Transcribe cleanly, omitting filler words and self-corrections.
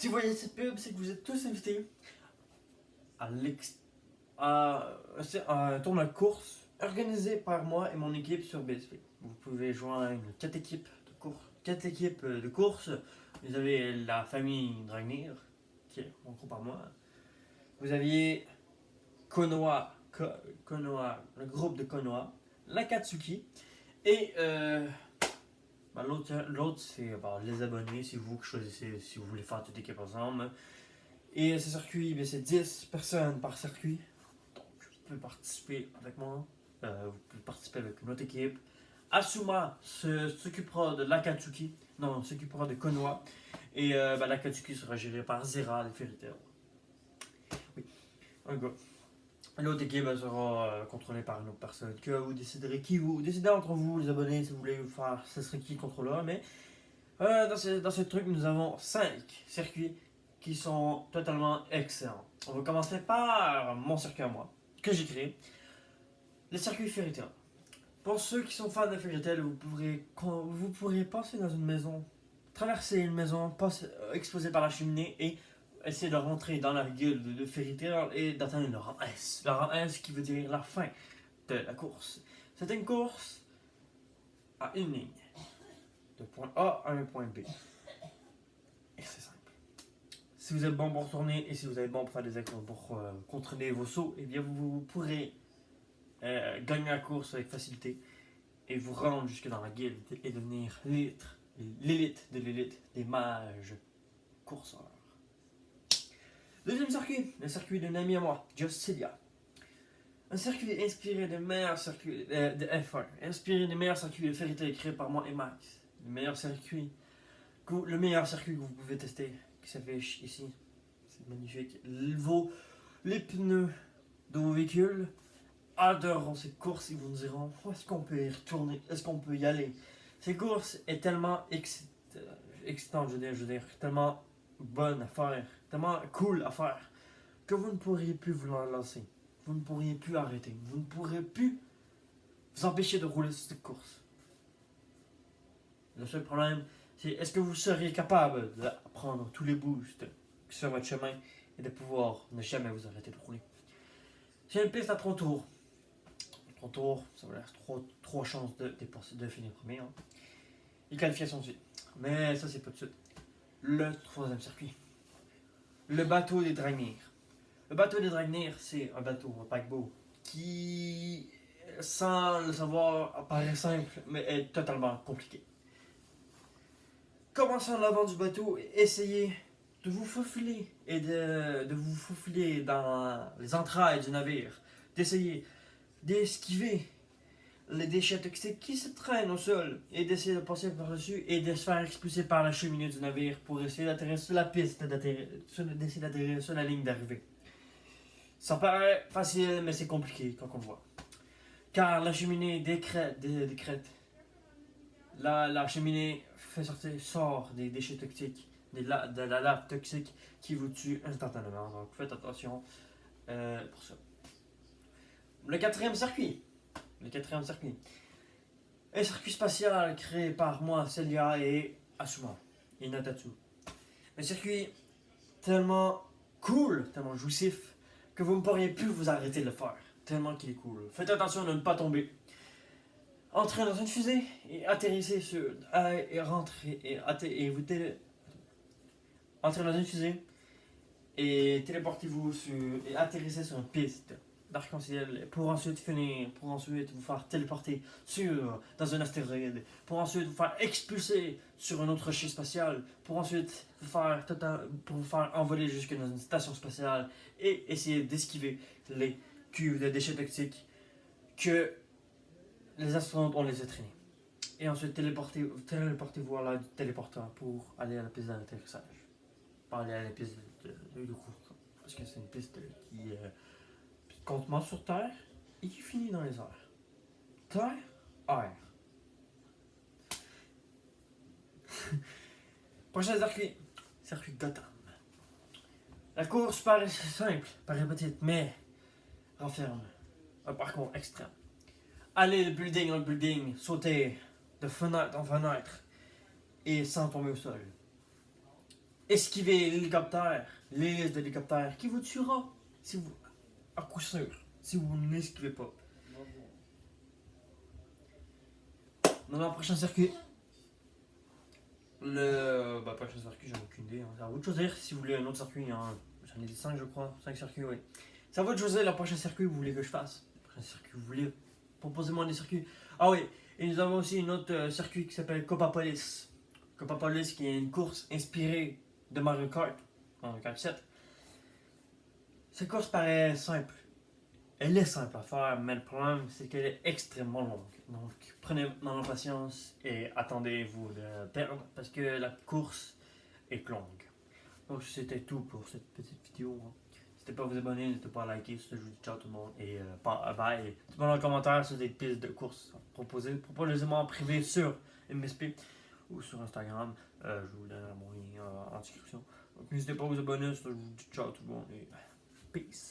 Si vous voyez cette pub, c'est que vous êtes tous invités à un tournoi de course organisé par moi et mon équipe sur BSP. Vous pouvez joindre 4 équipes de course. 4 équipes de course. Vous avez la famille Dragnir, qui est mon groupe à moi. Vous aviez Konoha, le groupe de Konoha, l'Akatsuki, et l'autre c'est les abonnés, c'est vous qui choisissez si vous voulez faire toute l'équipe ensemble. Et ce circuit, c'est 10 personnes par circuit. Donc vous pouvez participer avec moi, vous pouvez participer avec une autre équipe. Asuma s'occupera de l'Akatsuki, non, s'occupera de Konoha. Et l'Akatsuki sera géré par Zera, les Fairy Tail. Oui, un gars. L'autre équipe sera contrôlée par une autre personne. Que vous déciderez qui vous décidez entre vous, les abonnés, si vous voulez faire, ce serait qui le contrôleur. Mais dans ce truc, nous avons 5 circuits qui sont totalement excellents. On va commencer par mon circuit à moi, que j'ai créé. Le circuit Fairy Tail. Pour ceux qui sont fans de Fairy Tail, vous pourrez passer dans une maison, traverser une maison, exposée par la cheminée et essayer de rentrer dans la guilde de Fairy Tail et d'atteindre le rang S. Le rang S qui veut dire la fin de la course. C'est une course à une ligne, de point A à un point B. Et c'est simple. Si vous êtes bon pour tourner et si vous êtes bon pour faire des actions pour contrôler vos sauts, eh bien vous pourrez gagner la course avec facilité et vous rendre jusque dans la guilde et devenir l'élite de l'élite des mages courseurs. Deuxième circuit, le circuit d'un ami à moi, Justilia. Un circuit inspiré des meilleurs circuits de F1, inspiré des meilleurs circuits de Fairy Tail créés par moi et Max. Le meilleur circuit que vous pouvez tester, qui s'affiche ici. C'est magnifique. Les pneus de vos véhicules adoreront ces courses. Ils vous diront où est-ce qu'on peut y retourner, est-ce qu'on peut y aller. Ces courses est tellement excitantes, je veux dire, tellement bonne à faire, tellement cool à faire, que vous ne pourriez plus vous en lancer. Vous ne pourriez plus arrêter. Vous ne pourrez plus vous empêcher de rouler sur cette course. Le seul problème, c'est est-ce que vous seriez capable de prendre tous les boosts sur votre chemin et de pouvoir ne jamais vous arrêter de rouler. C'est une piste à 3 tours. 3 tours, ça va laisser 3 chances de finir premier. Hein. Et qualification ensuite. Mais ça, c'est pas tout de suite. Le troisième circuit. Le bateau des Dragnir. Le bateau des Dragnir, c'est un bateau, un paquebot, qui, sans le savoir, apparaît simple, mais est totalement compliqué. Commencez en avant du bateau et essayez de vous faufiler et de vous faufiler dans les entrailles du navire. D'essayer d'esquiver les déchets toxiques qui se traînent au sol et d'essayer de passer par-dessus et de se faire expulser par la cheminée du navire pour essayer d'atterrir sur la piste, d'essayer d'atterrir sur la ligne d'arrivée. Ça paraît facile, mais c'est compliqué quand on le voit. Car la cheminée décrète. La cheminée sort des déchets toxiques, de la lave toxique qui vous tue instantanément. Donc faites attention pour ça. Le quatrième circuit. Un circuit spatial créé par moi, Celia et Asuma et Natatsu. Un circuit tellement cool, tellement jouissif, que vous ne pourriez plus vous arrêter de le faire. Tellement qu'il est cool. Faites attention de ne pas tomber. Entrez dans une fusée et atterrissez entrez dans une fusée et téléportez-vous et atterrissez sur une piste d'arc-en-ciel pour ensuite vous faire téléporter dans un astéroïde, pour ensuite vous faire expulser sur un autre rocher spatial, pour ensuite pour vous faire envoler jusque dans une station spatiale et essayer d'esquiver les cuves de déchets toxiques que les astronautes ont les traînés. Et ensuite téléportez-vous à la du téléporteur pour aller à la piste d'atterrissage. Pas aller à la piste de cours. Parce que c'est une piste qui commence sur Terre et qui finit dans les airs. Terre, air. Prochain circuit Gotham. La course paraît simple, paraît petite, mais renferme un parcours extrême. Aller de building en building, sauter de fenêtre en fenêtre et sans tomber au sol. esquiver l'hélicoptère, l'hélice de l'hélicoptère qui vous tuera si vous, à coup sûr, si vous n'esquivez pas. Dans le prochain circuit, prochain circuit, j'en ai aucune idée. Hein. C'est à vous de choisir si vous voulez un autre circuit. Hein. J'en ai dit 5, je crois. 5 circuits, oui. C'est à vous de choisir le prochain circuit que vous voulez que je fasse. Le prochain circuit que vous voulez. Proposez-moi des circuits. Ah oui, et nous avons aussi un autre circuit qui s'appelle Copapolis. Copapolis qui est une course inspirée de Mario Kart, Mario Kart 7. Cette course paraît simple. Elle est simple à faire, mais le problème c'est qu'elle est extrêmement longue. Donc prenez maintenant la patience et attendez-vous de perdre parce que la course est longue. Donc c'était tout pour cette petite vidéo. Hein. N'hésitez pas à vous abonner, n'hésitez pas à liker. Je vous dis ciao tout le monde et bye. Dites-moi dans les commentaires sur des pistes de course proposez-moi en privé sur MSP ou sur Instagram. Je vous donne mon lien en description. Donc n'hésitez pas à vous abonner. Je vous dis ciao tout le monde et peace.